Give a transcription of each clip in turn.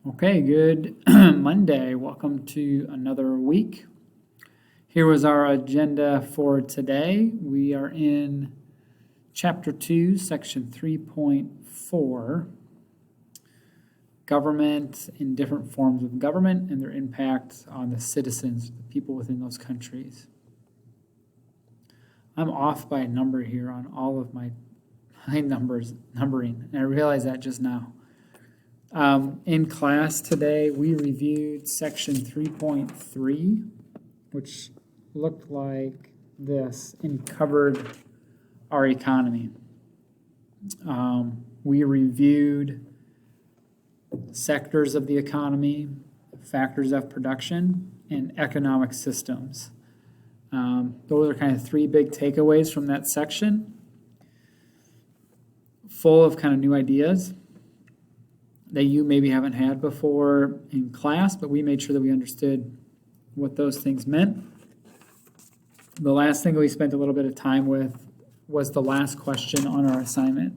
Okay, good Monday. Welcome to another week. Here was our agenda for today. We are in Chapter 2, Section 3.4, Government and different forms of government and their impact on the citizens, the people within those countries. I'm off by a number here on all of my numbering, and I realized that just now. In class today, we reviewed section 3.3, which looked like this and covered our economy. We reviewed sectors of the economy, factors of production, and economic systems. Those are kind of three big takeaways from that section, full of kind of new ideas that you maybe haven't had before in class, but we made sure that we understood what those things meant. The last thing we spent a little bit of time with was the last question on our assignment,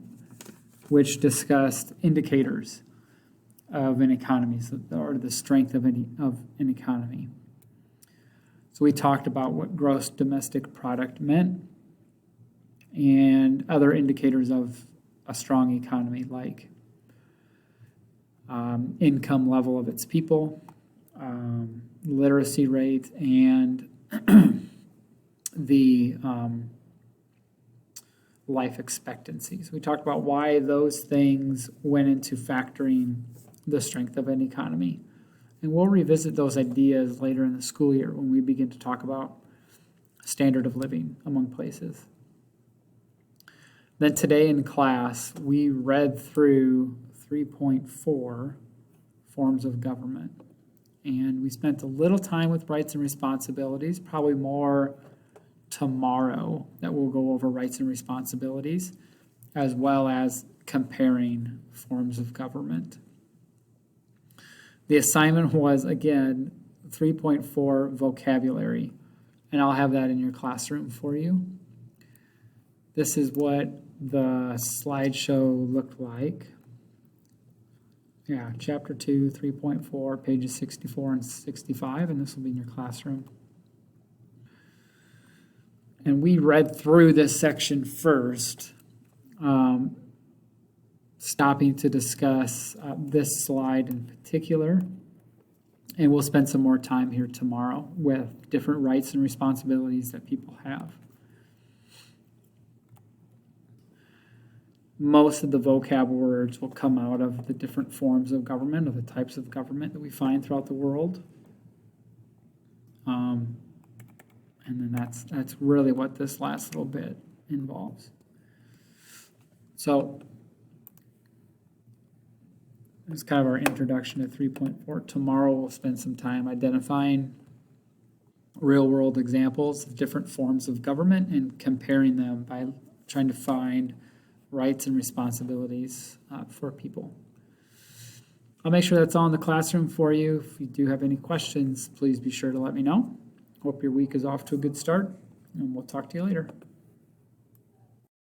which discussed indicators of an economy, or the strength of an economy. So we talked about what gross domestic product meant and other indicators of a strong economy, like income level of its people, literacy rate, and the life expectancy. So we talked about why those things went into factoring the strength of an economy. And we'll revisit those ideas later in the school year when we begin to talk about standard of living among places. Then today in class, we read through 3.4 forms of government. And we spent a little time with rights and responsibilities, probably more tomorrow that we'll go over rights and responsibilities, as well as comparing forms of government. The assignment was, again, 3.4 vocabulary, and I'll have that in your classroom for you. This is what the slideshow looked like. Yeah, Chapter 2, 3.4, pages 64 and 65, and this will be in your classroom. And we read through this section first, stopping to discuss this slide in particular. And we'll spend some more time here tomorrow with different rights and responsibilities that people have. Most of the vocab words will come out of the different forms of government, or the types of government that we find throughout the world. And then that's really what this last little bit involves. So that's kind of our introduction to 3.4. Tomorrow we'll spend some time identifying real-world examples of different forms of government and comparing them by trying to find rights and responsibilities for people. I'll make sure that's all in the classroom for you. If you do have any questions, please be sure to let me know. Hope your week is off to a good start, and we'll talk to you later.